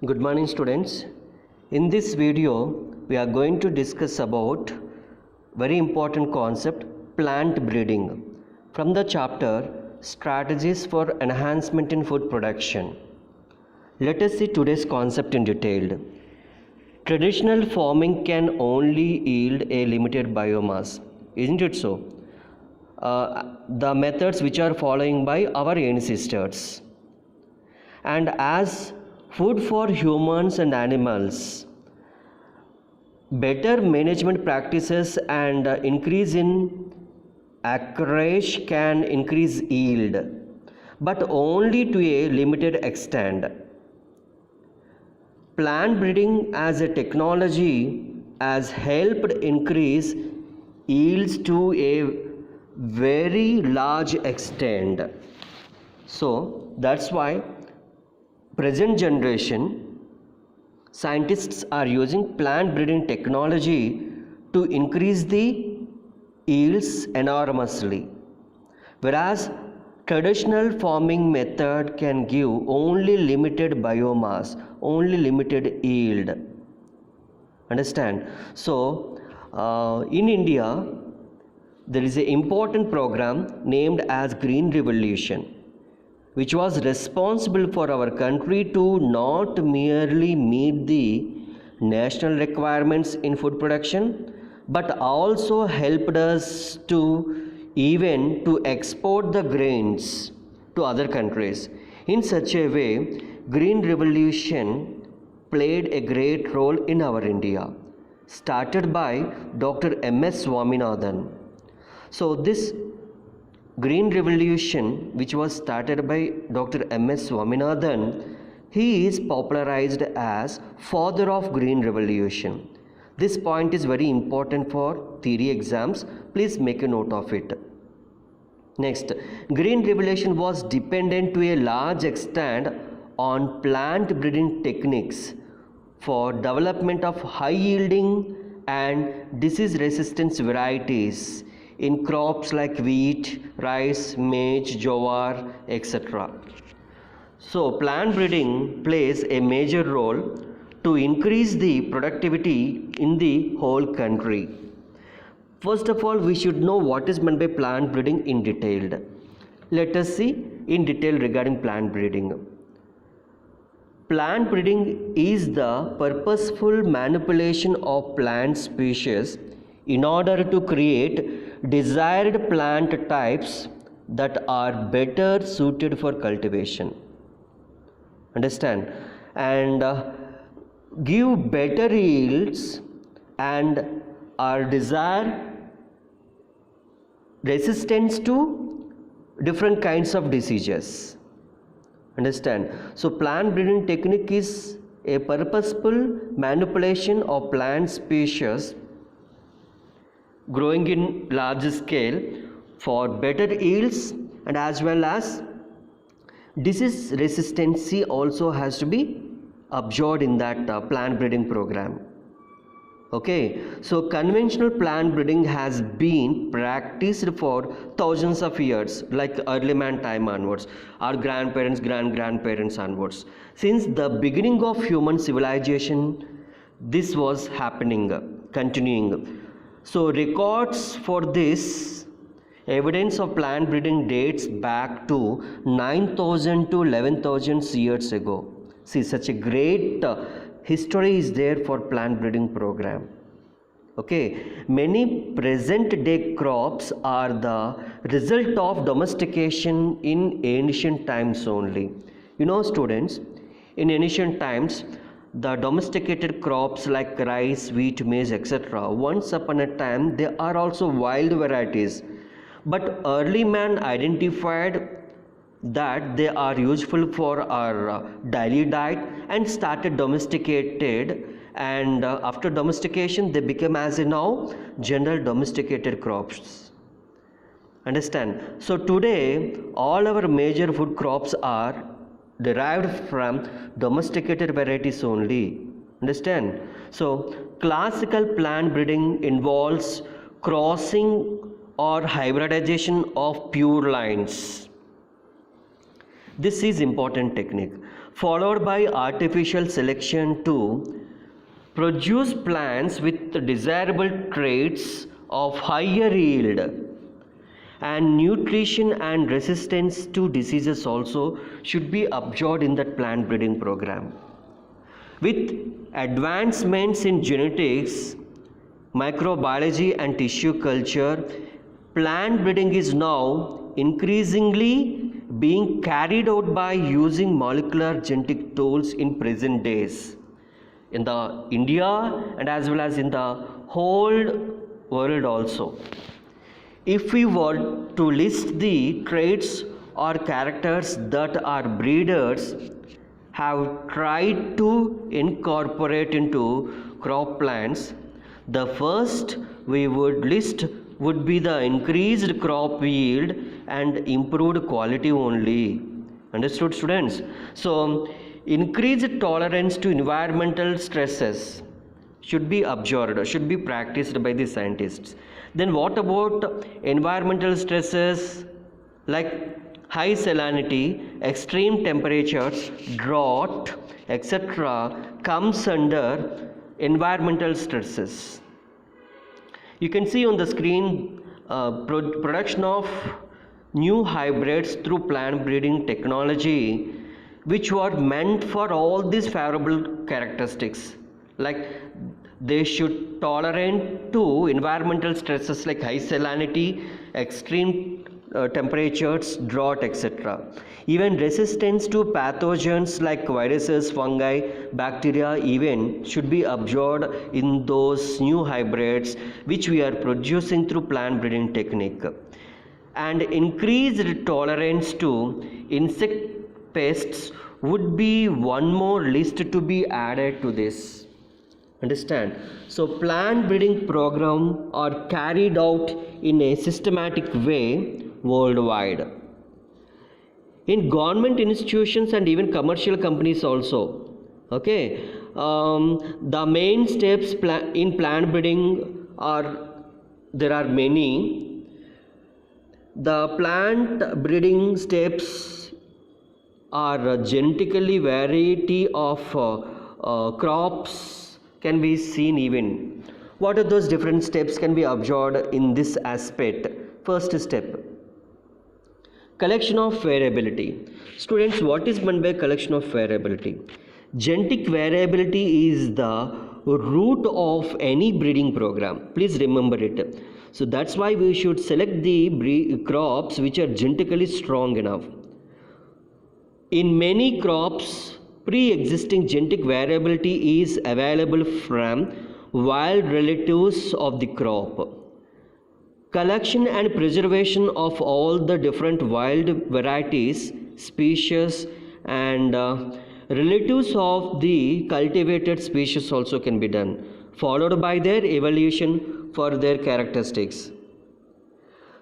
Good morning students. In this video we are going to discuss about very important concept plant breeding from the chapter strategies for enhancement in food production. Let us see today's concept in detail. Traditional farming can only yield a limited biomass, isn't it so? The methods which are following by our ancestors, and as food for humans and animals, better management practices and increase in acreage can increase yield, but only to a limited extent. Plant breeding as a technology has helped increase yields to a very large extent. So that's why present generation scientists are using plant breeding technology to increase the yields enormously, whereas traditional farming method can give only limited biomass, only limited yield. Understand? So in India there is an important program named as Green Revolution, which was responsible for our country to not merely meet the national requirements in food production, but also helped us to even to export the grains to other countries. In such a way, Green Revolution played a great role in our India, started by Dr. M.S. Swaminathan. So this Green Revolution, which was started by Dr. M.S. Swaminathan, he is popularized as father of Green Revolution. This point is very important for theory exams. Please make a note of it. Next, Green Revolution was dependent to a large extent on plant breeding techniques for development of high yielding and disease resistant varieties in crops like wheat, rice, maize, jowar, etc. So plant breeding plays a major role to increase the productivity in the whole country. First of all, we should know what is meant by plant breeding in detail. Let us see in detail regarding plant breeding. Plant breeding is the purposeful manipulation of plant species in order to create desired plant types that are better suited for cultivation. Understand? And give better yields and are desired resistance to different kinds of diseases. Understand? So plant breeding technique is a purposeful manipulation of plant species growing in large scale for better yields, and as well as disease resistance also has to be absorbed in that plant breeding program. Okay, so conventional plant breeding has been practiced for thousands of years, like early man time onwards, our grandparents, grandparents onwards. Since the beginning of human civilization, this was happening, continuing. So records for this evidence of plant breeding dates back to 9,000 to 11,000 years ago. See, such a great history is there for plant breeding program. Okay, many present day crops are the result of domestication in ancient times only. You know students, in ancient times the domesticated crops like rice, wheat, maize, etc. once upon a time they are also wild varieties, but early man identified that they are useful for our daily diet and started domesticated, and after domestication they became as now general domesticated crops. Understand? So today all our major food crops are derived from domesticated varieties only. Understand? So classical plant breeding involves crossing or hybridization of pure lines. This is important technique. followed by artificial selection to produce plants with desirable traits of higher yield, and nutrition and resistance to diseases also should be observed in that plant breeding program. With advancements in genetics, microbiology and tissue culture, plant breeding is now increasingly being carried out by using molecular genetic tools in present days in the India and as well as in the whole world also. If we were to list the traits or characters that our breeders have tried to incorporate into crop plants, the first we would list would be the increased crop yield and improved quality only. Understood, students? So, increased tolerance to environmental stresses should be observed, should be practiced by the scientists. Then what about environmental stresses like high salinity, extreme temperatures, drought, etc. comes under environmental stresses. You can see on the screen production of new hybrids through plant breeding technology which were meant for all these favorable characteristics, like they should tolerate to environmental stresses like high salinity, extreme temperatures, drought, etc. Even resistance to pathogens like viruses, fungi, bacteria even should be observed in those new hybrids which we are producing through plant breeding technique. And increased tolerance to insect pests would be one more list to be added to this. Understand? So plant breeding program are carried out in a systematic way worldwide. In government institutions and even commercial companies also. Okay, the main steps in plant breeding there are many. The plant breeding steps are genetically variety of crops can be seen even. What are those different steps can be observed in this aspect? First step, collection of variability. Students, what is meant by collection of variability? Genetic variability is the root of any breeding program. Please remember it. So that's why we should select the crops which are genetically strong enough. In many crops, pre-existing genetic variability is available from wild relatives of the crop. Collection and preservation of all the different wild varieties, species and relatives of the cultivated species also can be done, followed by their evaluation for their characteristics.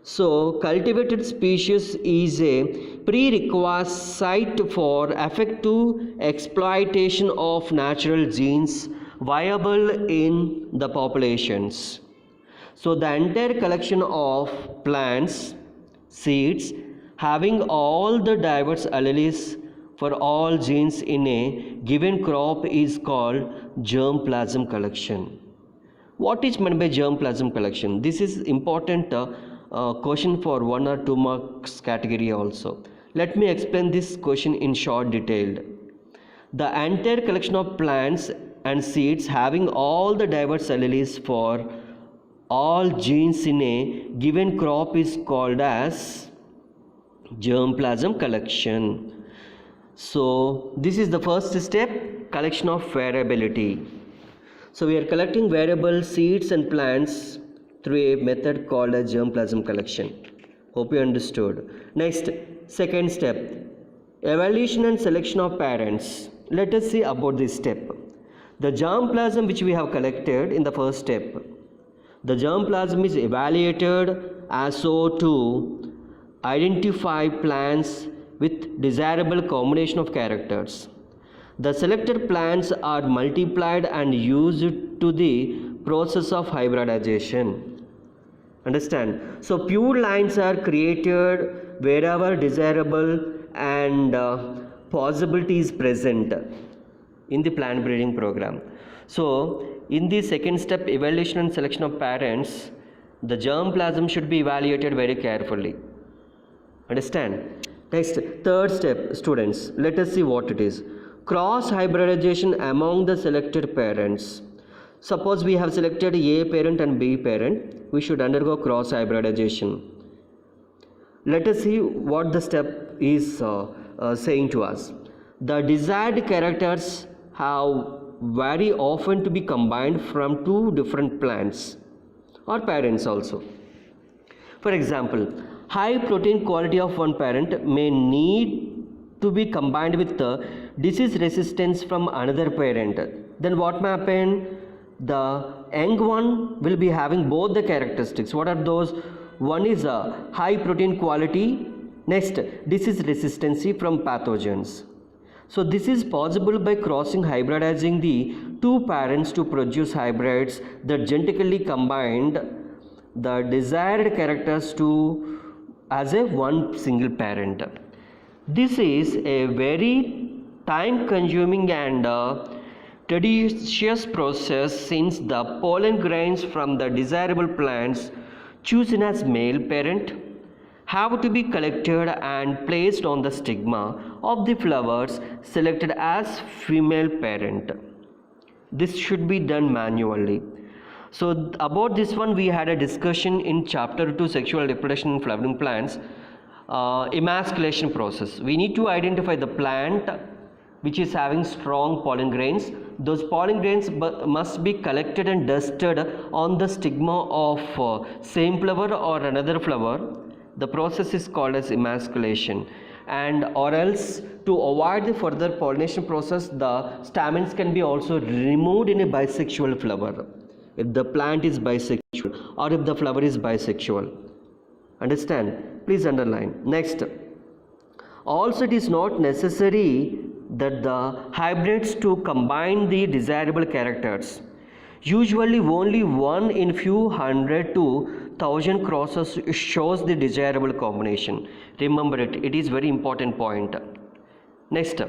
So, cultivated species is a prerequisite for effective exploitation of natural genes viable in the populations. So, the entire collection of plants, seeds having all the diverse alleles for all genes in a given crop is called germplasm collection. What is meant by germplasm collection? This is important question for 1 or 2 marks category also. Let me explain this question in short detail. The entire collection of plants and seeds having all the diverse alleles for all genes in a given crop is called as germplasm collection. So this is the first step, collection of variability. So we are collecting variable seeds and plants through a method called as germplasm collection. Hope you understood. Next, second step, evaluation and selection of parents. Let us see about this step. The germplasm which we have collected in the first step, the germplasm is evaluated as so to identify plants with desirable combination of characters. The selected plants are multiplied and used to the process of hybridization. Understand? So pure lines are created wherever desirable and possibilities present in the plant breeding program. So in the second step, evaluation and selection of parents, the germplasm should be evaluated very carefully. Understand? Next, third step, students, let us see what it is. Cross hybridization among the selected parents. Suppose we have selected A parent and B parent, we should undergo cross hybridization. Let us see what the step is saying to us. The desired characters have very often to be combined from two different plants or parents also. For example, high protein quality of one parent may need to be combined with the disease resistance from another parent. Then what may happen? The young one will be having both the characteristics. What are those? One is a high protein quality, next disease resistance from pathogens. So this is possible by crossing hybridizing the two parents to produce hybrids that genetically combined the desired characters to as a one single parent. This is a very time consuming and tedious process, since the pollen grains from the desirable plants chosen as male parent have to be collected and placed on the stigma of the flowers selected as female parent. This should be done manually. So about this one we had a discussion in chapter 2, sexual reproduction in flowering plants, emasculation process. We need to identify the plant which is having strong pollen grains. Those pollen grains must be collected and dusted on the stigma of same flower or another flower. The process is called as emasculation, and or else to avoid the further pollination process, the stamens can be also removed in a bisexual flower if the plant is bisexual or if the flower is bisexual. Understand? Please underline. Next, also it is not necessary that the hybrids to combine the desirable characters. Usually only 1 in few hundred to 1000 crosses shows the desirable combination. Remember it, it is very important point. Next,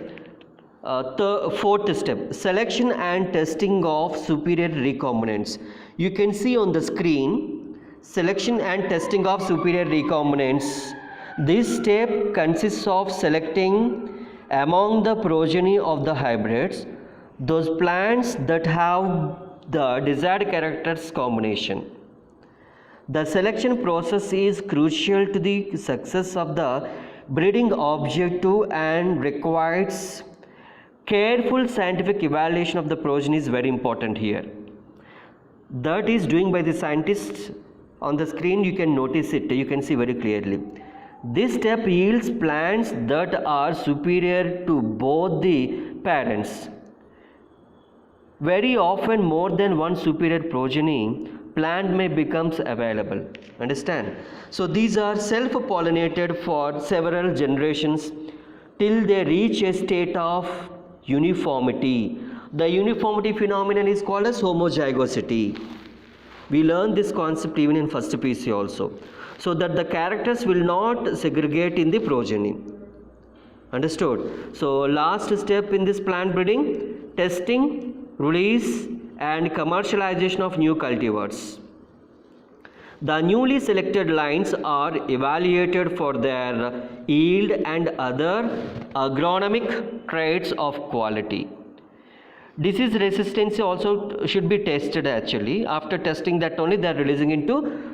fourth step, selection and testing of superior recombinants. You can see on the screen, selection and testing of superior recombinants. This step consists of selecting among the progeny of the hybrids those plants that have the desired characters combination. The selection process is crucial to the success of the breeding objective and requires careful scientific evaluation of the progeny is very important here. That is doing by the scientists. On the screen you can notice it, you can see very clearly. This step yields plants that are superior to both the parents. Very often more than one superior progeny plant may becomes available. Understand? So these are self-pollinated for several generations till they reach a state of uniformity. The uniformity phenomenon is called as homozygosity. We learned this concept even in first PC also. So that the characters will not segregate in the progeny. Understood? So last step in this plant breeding, testing, release and commercialization of new cultivars. The newly selected lines are evaluated for their yield and other agronomic traits of quality. Disease resistance also should be tested actually. After testing that only they are releasing into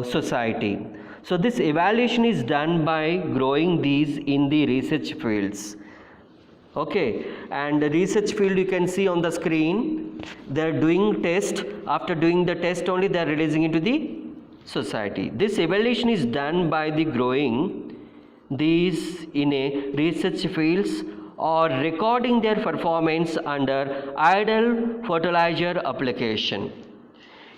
society. So this evaluation is done by growing these in the research fields. Okay, and the research field you can see on the screen, they are doing test. After doing the test only they are releasing into the society. This evaluation is done by the growing these in a research fields or recording their performance under ideal fertilizer application.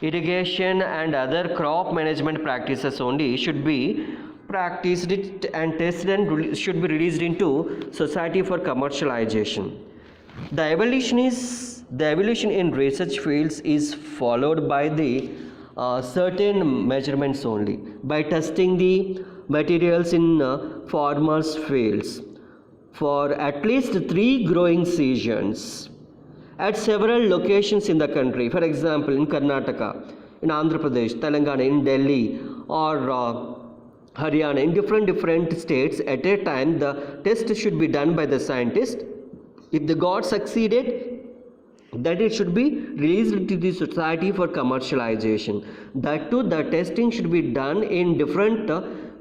Irrigation and other crop management practices only should be practiced and tested and should be released into society for commercialization. The evolution in research fields is followed by the certain measurements only, by testing the materials in farmers fields. for at least 3 growing seasons at several locations in the country. For example, in Karnataka, in Andhra Pradesh, Telangana, in Delhi, or Haryana, in different states at a time. The test should be done by the scientist. If the got succeeded, that it should be released to the society for commercialization. That too, the testing should be done in different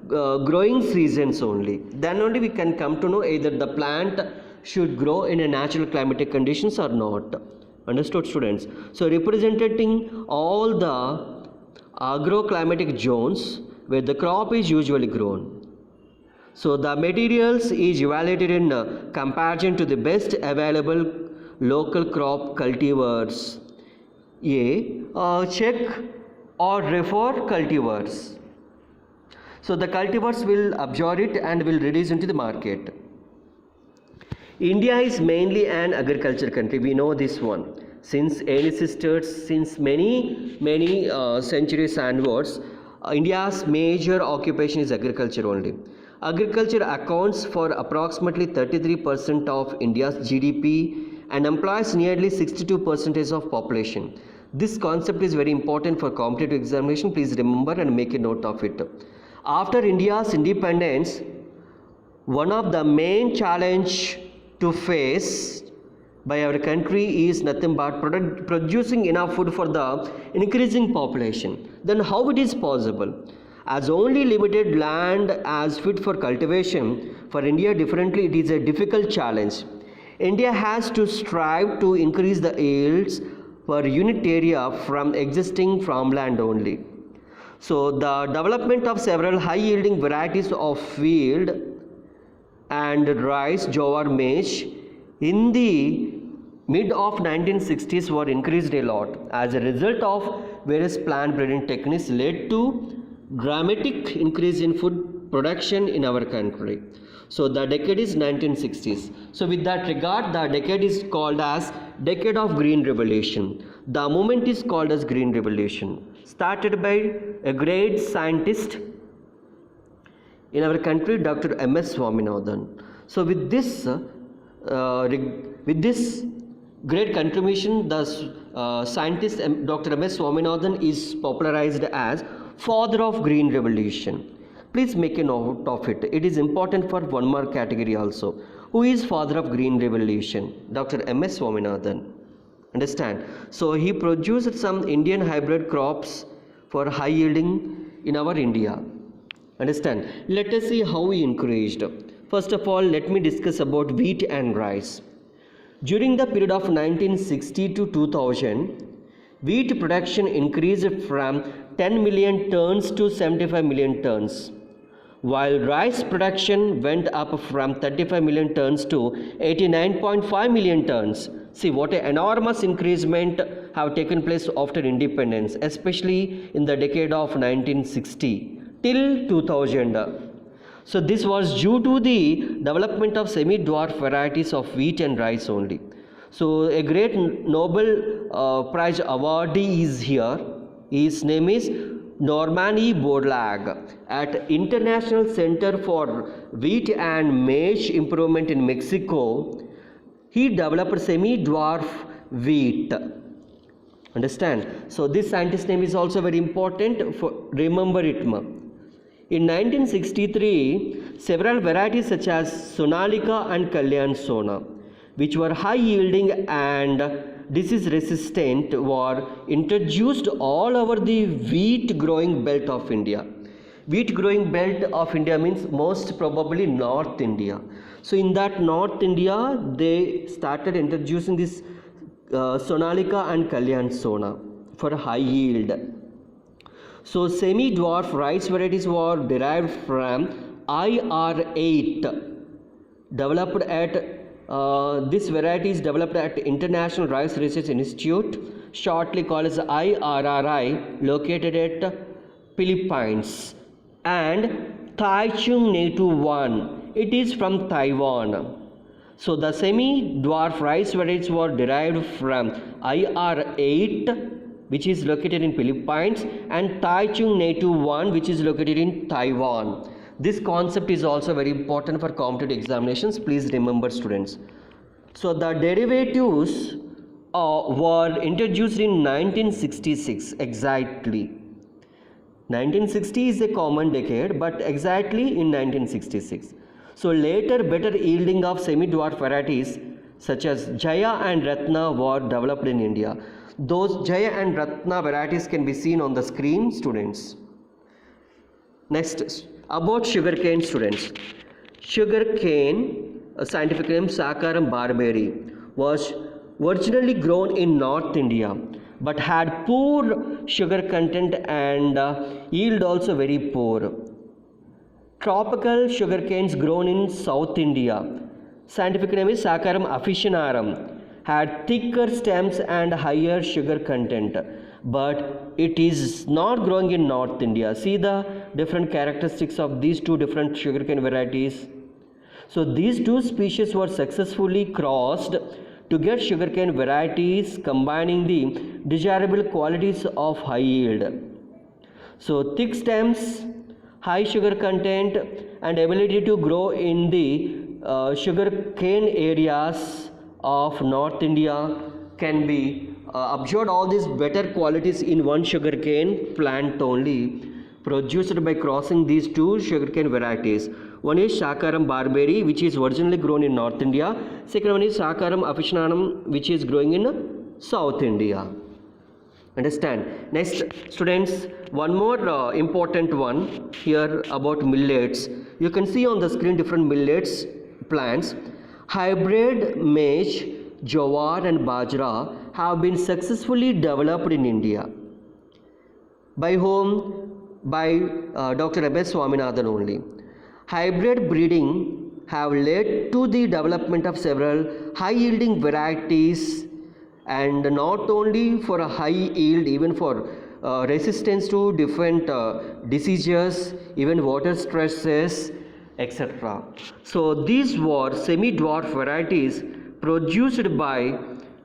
growing seasons only. Then only we can come to know either the plant should grow in a natural climatic conditions or not. Understood, students? So representing all the agroclimatic zones where the crop is usually grown. So the materials is evaluated in comparison to the best available local crop cultivars. Check or refer cultivars. So the cultivars will absorb it and will release into the market. India is mainly an agriculture country. We know this one. Since ancestors, since many centuries onwards, India's major occupation is agriculture only. Agriculture accounts for approximately 33% of India's GDP and employs nearly 62% of population. This concept is very important for competitive examination. Please remember and make a note of it. After India's independence, one of the main challenge to face by our country is nothing but producing enough food for the increasing population. Then how it is possible? As only limited land as fit for cultivation, for India differently it is a difficult challenge. India has to strive to increase the yields per unit area from existing farmland only. So the development of several high-yielding varieties of field and rice, jowar, maize in the mid of 1960s were increased a lot. As a result of various plant breeding techniques led to dramatic increase in food production in our country. So the decade is 1960s. So with that regard, the decade is called as Decade of Green Revolution. The movement is called as Green Revolution, started by a great scientist in our country, Dr. M.S. Swaminathan. So with this great contribution, the scientist Dr. M.S. Swaminathan is popularized as father of Green Revolution. Please make a note of it. It is important for one more category also. Who is father of Green Revolution? Dr. M.S. Swaminathan. Understand? So he produced some Indian hybrid crops for high yielding in our India. Understand? Let us see how he increased. First of all, let me discuss about wheat and rice. During the period of 1960 to 2000, wheat production increased from 10 million tons to 75 million tons, while rice production went up from 35 million tons to 89.5 million tons. See what an enormous increasement have taken place after independence, especially in the decade of 1960 till 2000. So this was due to the development of semi-dwarf varieties of wheat and rice only. So a great Nobel Prize awardee is here. His name is Norman E. Borlaug at International Center for Wheat and Maize Improvement in Mexico. He developed semi-dwarf wheat. Understand? So this scientist name is also very important. Remember it. In 1963, several varieties such as Sonalika and Kalyan Sona, which were high yielding and disease resistant, were introduced all over the wheat growing belt of India. Wheat growing belt of India means most probably North India. So in that North India, they started introducing this Sonalika and Kalyan Sona for high yield. So semi-dwarf rice varieties were derived from IR8, developed at this variety is developed at International Rice Research Institute, shortly called as IRRI, located at Philippines, and Taichung Native 1. It is from Taiwan. So the semi-dwarf rice varieties were derived from IR8, which is located in Philippines, and Taichung Native 1, which is located in Taiwan. This concept is also very important for competitive examinations. Please remember, students. So the derivatives were introduced in 1966 exactly. 1960 is a common decade, but exactly in 1966. So later better yielding of semi-dwarf varieties such as Jaya and Ratna were developed in India. Those Jaya and Ratna varieties can be seen on the screen, students. Next, about sugarcane, students. Sugarcane, a scientific name Saccharum barberry, was originally grown in North India but had poor sugar content and yield also very poor. Tropical sugarcanes grown in South India, scientific name is Saccharum officinarum, had thicker stems and higher sugar content, but it is not growing in North India. See the different characteristics of these two different sugarcane varieties. So these two species were successfully crossed to get sugarcane varieties combining the desirable qualities of high yield. So thick stems, high sugar content and ability to grow in the sugarcane areas of North India can be observed. All these better qualities in one sugarcane plant only, produced by crossing these two sugarcane varieties. One is Saccharum barberry, which is originally grown in North India. Second one is Saccharum officinarum, which is growing in South India. Understand? Next, students, one more important one here about millets. You can see on the screen different millets plants. Hybrid maize, jowar and bajra have been successfully developed in India. By whom? By Dr. M.S. Swaminathan only. Hybrid breeding have led to the development of several high-yielding varieties, and not only for a high yield, even for resistance to different diseases, even water stresses, etc. So these were semi-dwarf varieties produced by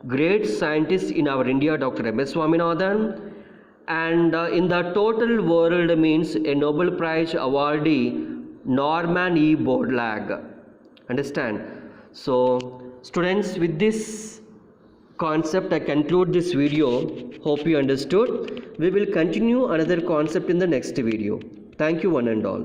great scientists in our India, Dr. M.S. Swaminathan, and in the total world means a Nobel Prize awardee, Norman E. Borlaug. Understand? So students, with this concept I conclude this video. Hope you understood. We will continue another concept in the next video. Thank you one and all.